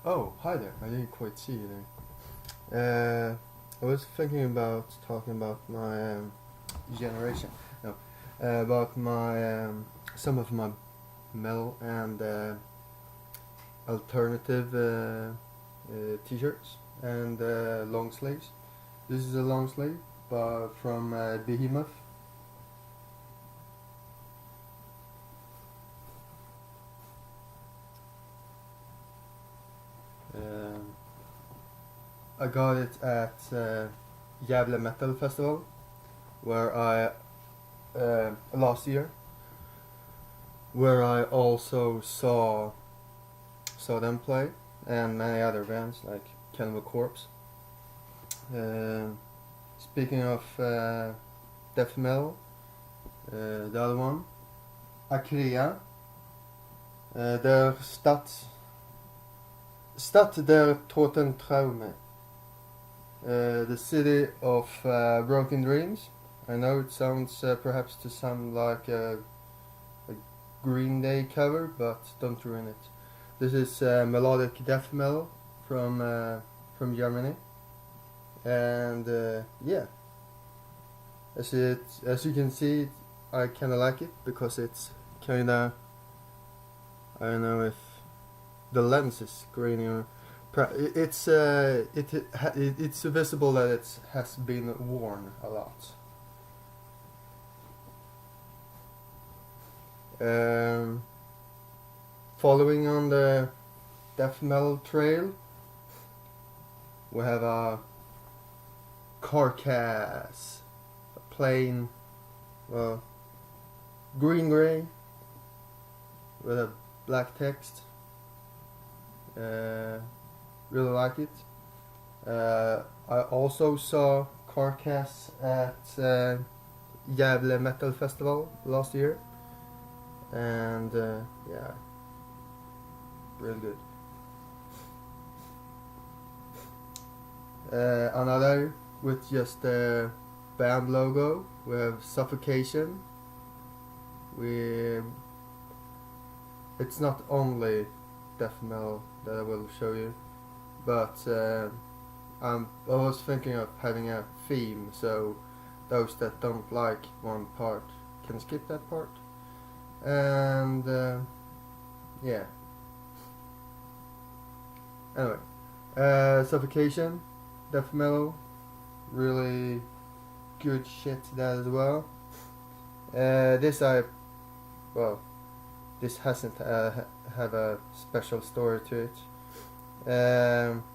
Oh, hi there. I didn't quite see you there. I was thinking about talking about my generation. No, about my some of my metal and alternative t-shirts and long sleeves. This is a long sleeve, but from Behemoth. Um, I got it at Gävle Metal Festival, where I last year, where I also saw them play, and many other bands like Cannibal Corpse. Um Speaking of death metal, the other one, Akrea, der Stadt der Toten Traume, the city of broken dreams. I know it sounds perhaps to some like a Green Day cover, but don't ruin it. This is melodic death metal from Germany, and yeah, as you can see, I kind of like it because it's kind of, I don't know if the lens is green or it's visible that it has been worn a lot. Um, Following on the death metal trail, we have a carcass, a plain, well, green gray with a black text. Really like it. I also saw Carcass at Gävle Metal Festival last year, and yeah, really good. Another with just the band logo. We have Suffocation. We It's not only death metal that I will show you, but I was thinking of having a theme, so those that don't like one part can skip that part. And yeah. Anyway, Suffocation, death metal, really good shit that as well. This I well, this hasn't have a special story to it.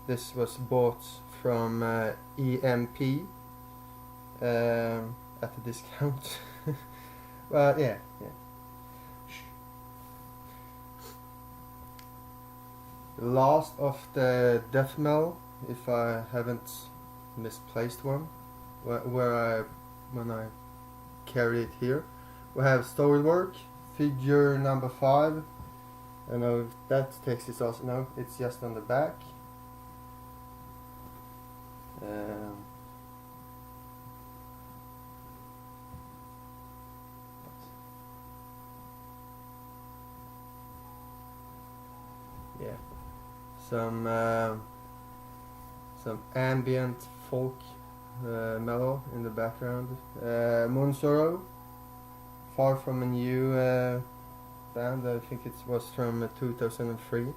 This was bought from EMP at a discount. But yeah. Last of the death metal, if I haven't misplaced one, when I carry it here, we have Storywork, figure number 5. I know if that text is also, no, it's just on the back. Yeah, some ambient folk mellow in the background. Moonsoro, Far From a New band. I think it was from 2003.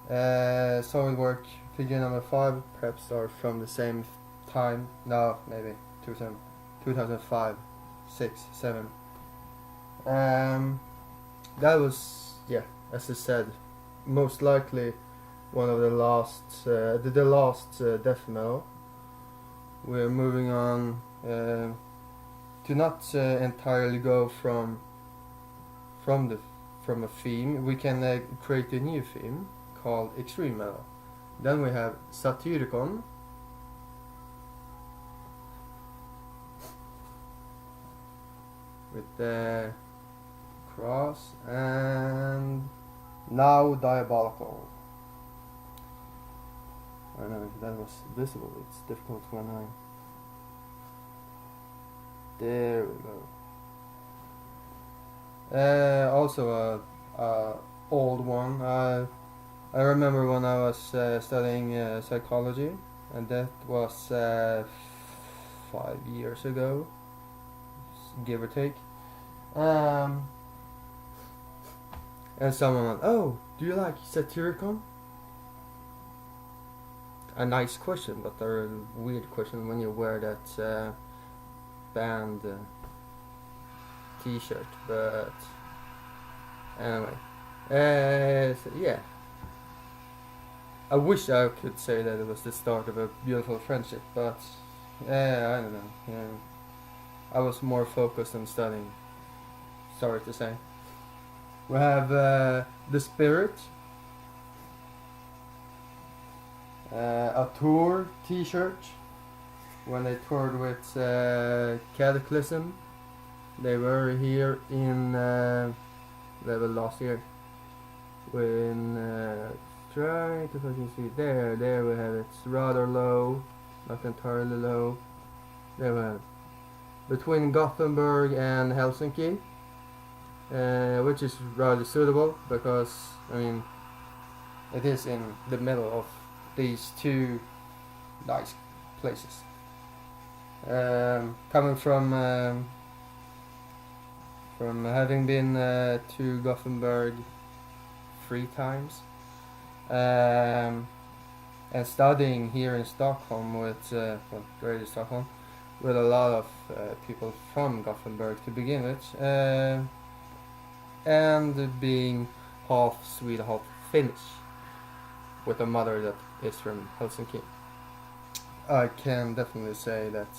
Solidwork, figure number 5, perhaps are from the same time. No, maybe 2005, 6, 7. That was, yeah, as I said, most likely one of the last death metal. We're moving on to not entirely go from a theme. We can create a new theme called extreme metal. Then we have Satyricon, with the cross, and now Diabolical. I don't know if that was visible. It's difficult when I. There we go. Also a old one. I remember when I was studying psychology, and that was 5 years ago, give or take. And someone went, "Oh, do you like Satyricon?" A nice question, but a weird question when you wear that band T-shirt. But anyway, so yeah. I wish I could say that it was the start of a beautiful friendship, but I don't know. Yeah, I was more focused on studying. Sorry to say. We have The Spirit, a tour T-shirt. When they toured with Kataklysm, they were here in level last year. When try to fucking see there we have it. It's rather low, not entirely low. There we have it. Between Gothenburg and Helsinki, which is rather suitable because I mean it is in the middle of these two nice places. Coming from having been to Gothenburg 3 times, and studying here in Stockholm with Greater Stockholm with a lot of people from Gothenburg to begin with, and being half Swede, half Finnish, with a mother that is from Helsinki. I can definitely say that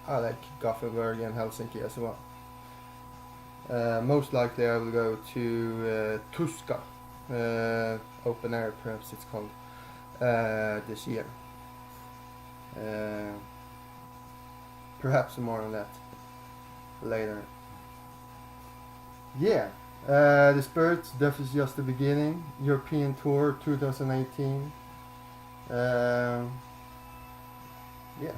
I like Gothenburg and Helsinki as well. Most likely I will go to Tuska, open air perhaps it's called, this year. Perhaps more on that later. Yeah, The Spirit, that is just the beginning. European Tour 2018. Yeah,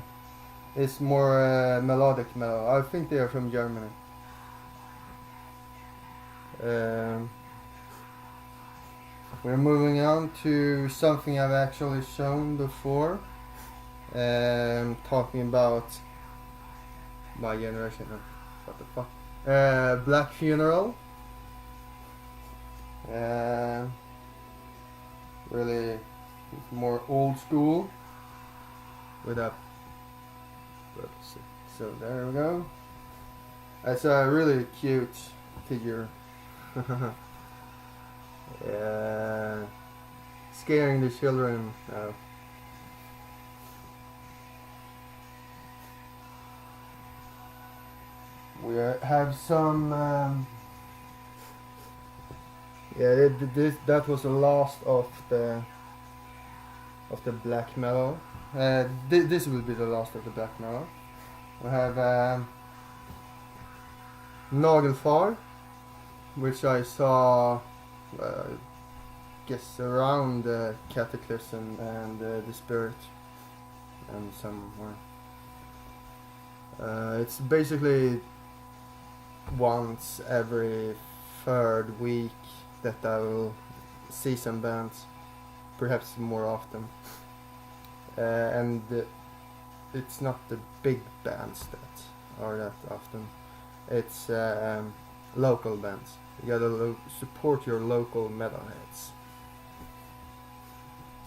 it's more melodic metal. I think they are from Germany. We're moving on to something I've actually shown before. Talking about my generation. What the fuck? Black Funeral. Really more old school. With a. So there we go. It's a really cute figure. Scaring the children. We have some. Yeah, that was the last of the black metal. This will be the last of the black metal. We have Nagelfar, which I saw, guess around Kataklysm and The Spirit, and some more. It's basically once every 3rd week that I will see some bands, perhaps more often. And it's not the big bands that are that often. It's local bands. You gotta support your local metalheads.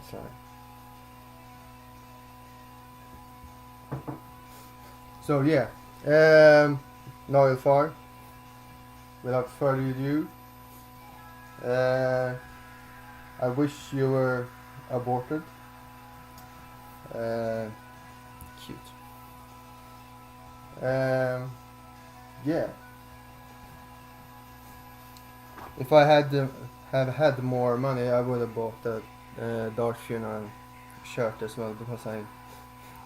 Sorry. So yeah, Nagelfar. Without further ado, I wish you were aborted. Cute. Yeah. If I have had more money, I would have bought the Dark Funeral shirt as well,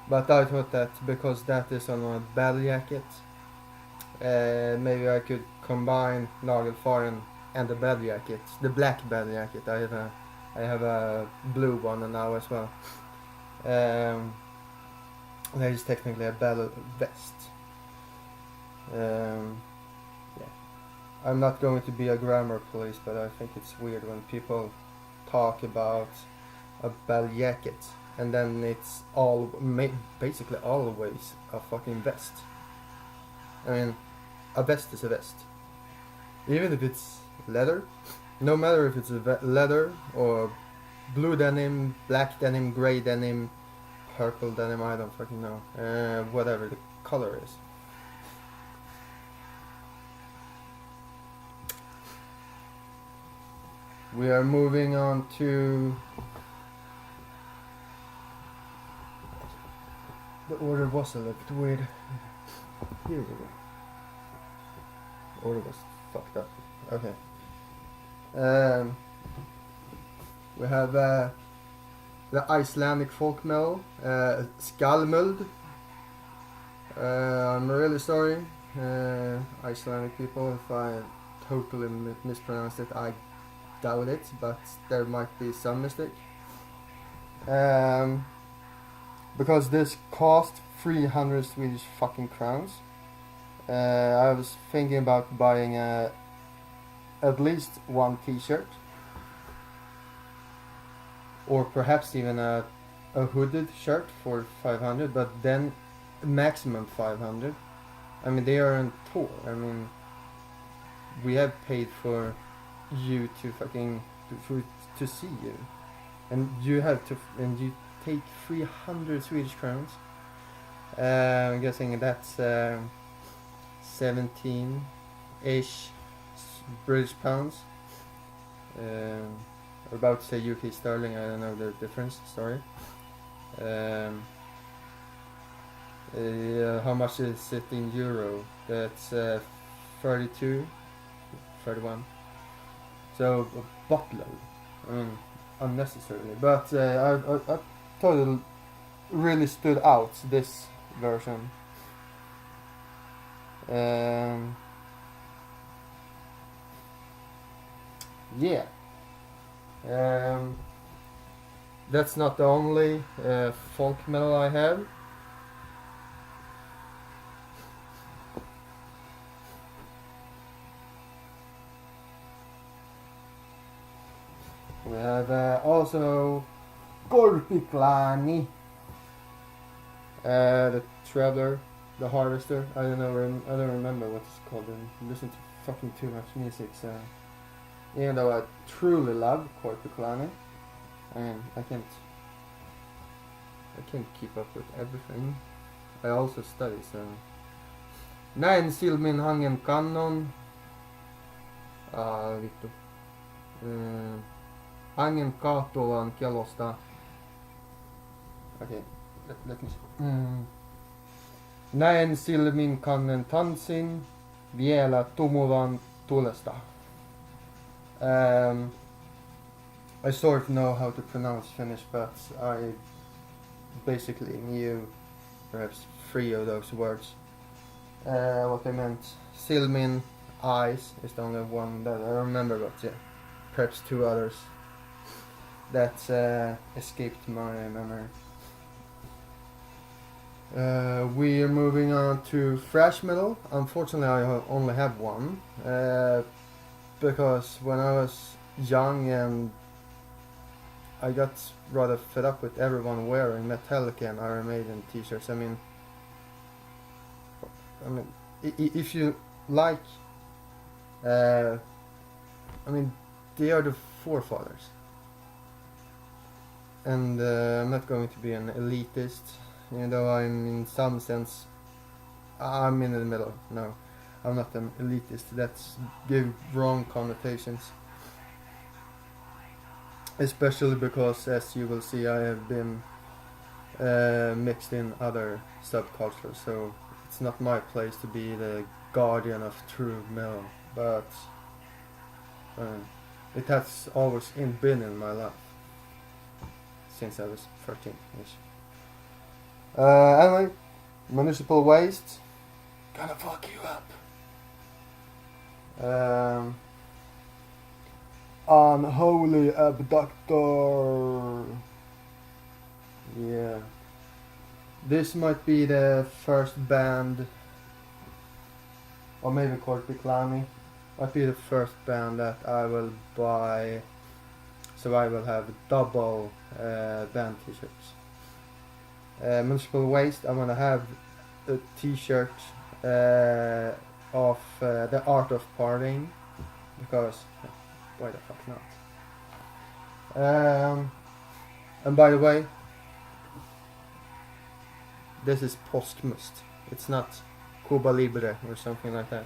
but I thought that because that is on a battle jacket, maybe I could combine Nagelfar and the battle jacket, the black battle jacket. I have a blue one now as well. That is technically a battle vest. Yeah. I'm not going to be a grammar police, but I think it's weird when people talk about a bell jacket, and then it's basically always a fucking vest. I mean, a vest is a vest, even if it's leather. No matter if it's leather or blue denim, black denim, grey denim, purple denim, I don't fucking know. Whatever the color is. We are moving on to... The order was a little bit weird. Here we go. Order was fucked up. Okay. We have the Icelandic folk metal, Skalmöld. I'm really sorry, Icelandic people, if I totally mispronounced it. I doubt it, but there might be some mistake. Because this cost 300 Swedish fucking crowns. I was thinking about buying at least one t-shirt, or perhaps even a hooded shirt for 500, but then maximum 500. I mean, they are on tour. I mean, we have paid for you to fucking to see you, and you have to, and you take 300 Swedish crowns. I'm guessing that's 17-ish British pounds. I'm about to say UK sterling, I don't know the difference, sorry. How much is it in euro? That's 32, 31. So a buttload. I mean, unnecessarily. But I thought it really stood out, this version. Yeah. That's not the only folk metal I have. We have also Kataklysm, the Traveler, the Harvester. I don't know. I don't remember what it's called. I listen to fucking too much music, so even though I truly love Kataklysm, I mean, I can't keep up with everything. I also study, so. Näin silmin hangen kannon. Vittu. Hangen kaatulan kelosta. Okay, let me see. Näin silmin kannen tanssin vielä tumuvan tulesta. I sort of know how to pronounce Finnish, but I basically knew perhaps 3 of those words. What I meant, silmin, eyes, is the only one that I remember, but yeah, perhaps 2 others that escaped my memory. We are moving on to thrash metal. Unfortunately, I only have one, because when I was young and I got rather fed up with everyone wearing Metallica and Iron Maiden t-shirts. I mean, if you like, I mean, they are the forefathers. And I'm not going to be an elitist, even though I'm in some sense, I'm in the middle. No, I'm not an elitist. That's give wrong connotations. Especially because, as you will see, I have been mixed in other subcultures, so it's not my place to be the guardian of true metal, but it has always been in my life since I was 13-ish. Anyway, municipal waste, gonna fuck you up. Unholy Abductor. Yeah. This might be the first band, or maybe Kataklysm, might be the first band that I will buy so I will have double band t-shirts. Municipal Waste, I'm gonna have a t-shirt of the art of partying, because why the fuck not? And by the way, this is posthumous. It's not Cuba Libre or something like that.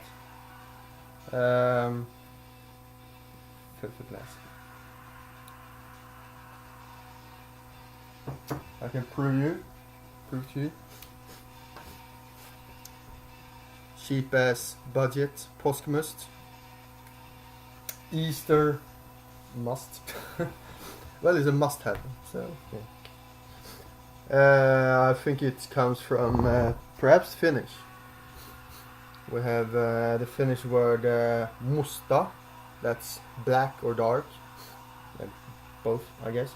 Filthy glass. I can prove to you. Cheap ass budget, posthumous. Easter must. Well, it's a must have. So yeah. I think it comes from perhaps Finnish. We have the Finnish word musta, that's black or dark, both, I guess.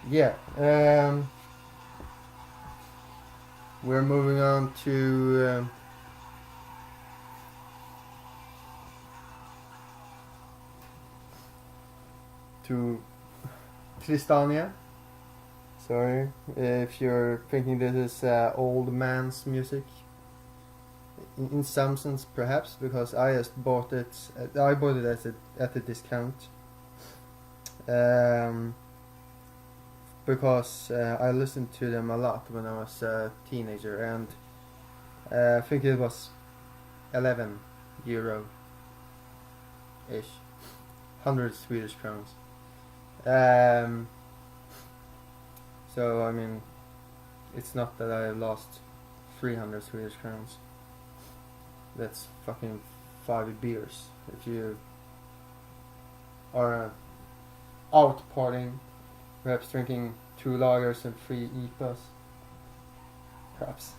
Yeah, we're moving on to Tristania. Sorry if you're thinking this is old man's music. In some sense, perhaps, because I just bought it. I bought it at a discount. Because I listened to them a lot when I was a teenager, and I think it was 11 euro ish, 100 Swedish crowns. So I mean, it's not that I lost 300 Swedish crowns. That's fucking 5 beers. If you are out partying, perhaps drinking 2 lagers and 3 IPAs, perhaps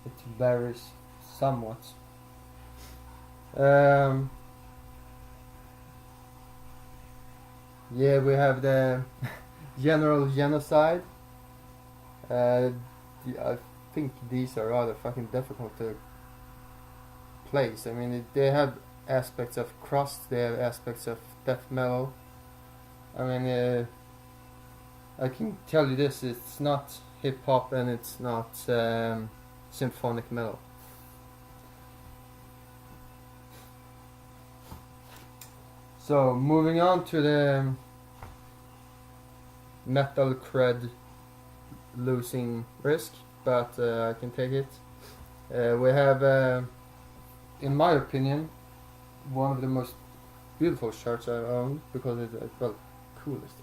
it varies somewhat. Yeah, we have the general genocide. I think these are rather fucking difficult to place. I mean, they have aspects of crust, they have aspects of death metal. I mean, I can tell you this, it's not hip hop and it's not symphonic metal. So, moving on to the metal cred losing risk, but I can take it. We have, in my opinion, one of the most beautiful shirts I own, because it's, well, coolest.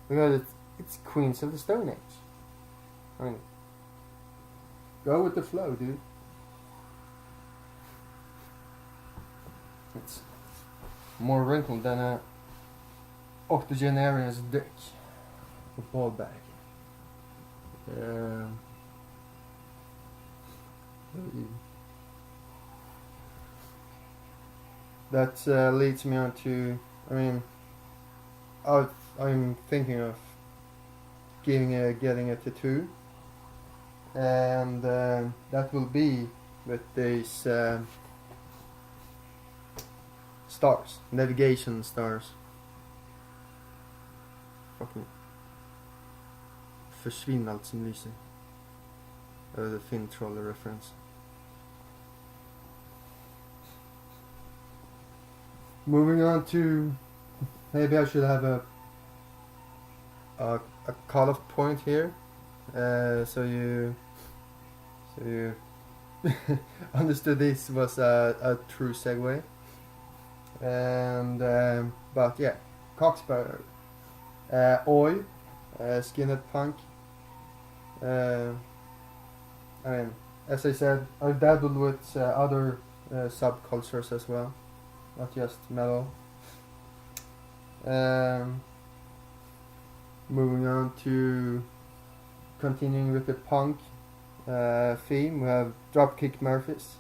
Because it's Queens of the Stone Age. I mean, go with the flow, dude. It's more wrinkled than a octogenarian's dick. A ball bag. That leads me on to, I mean, I'm thinking of getting a tattoo, and that will be with these stars, navigation stars. Fucking försvinn allt som lyser. The Finn Troller reference. Moving on to, maybe I should have a cut-off point here, so you understood this was a true segue. And but yeah, Coxbearer, Oi, Skinhead Punk. I mean, as I said, I've dabbled with other subcultures as well, not just metal. Moving on to continuing with the punk theme, we have Dropkick Murphys,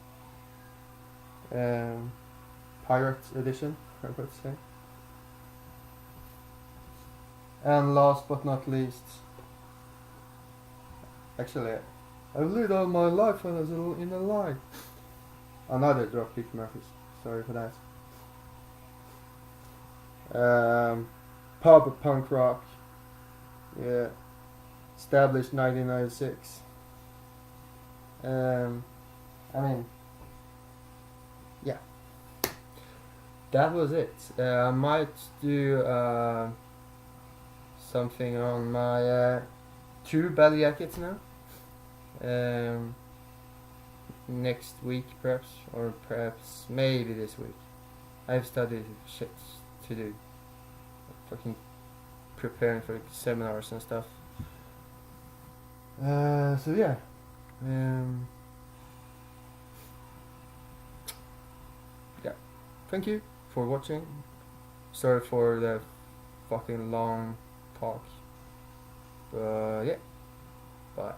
Pirate Edition, I would say. And last but not least, actually, I've lived all my life when I was in a lie. Another Dropkick Murphys. Sorry for that. Pub punk rock. Yeah. Established 1996. I mean, yeah. That was it. I might do something on my two belly jackets now. Next week perhaps, or perhaps maybe this week. I have studied shit to do. Fucking preparing for seminars and stuff. So yeah. Yeah. Thank you for watching. Sorry for the fucking long talk. But yeah. Bye.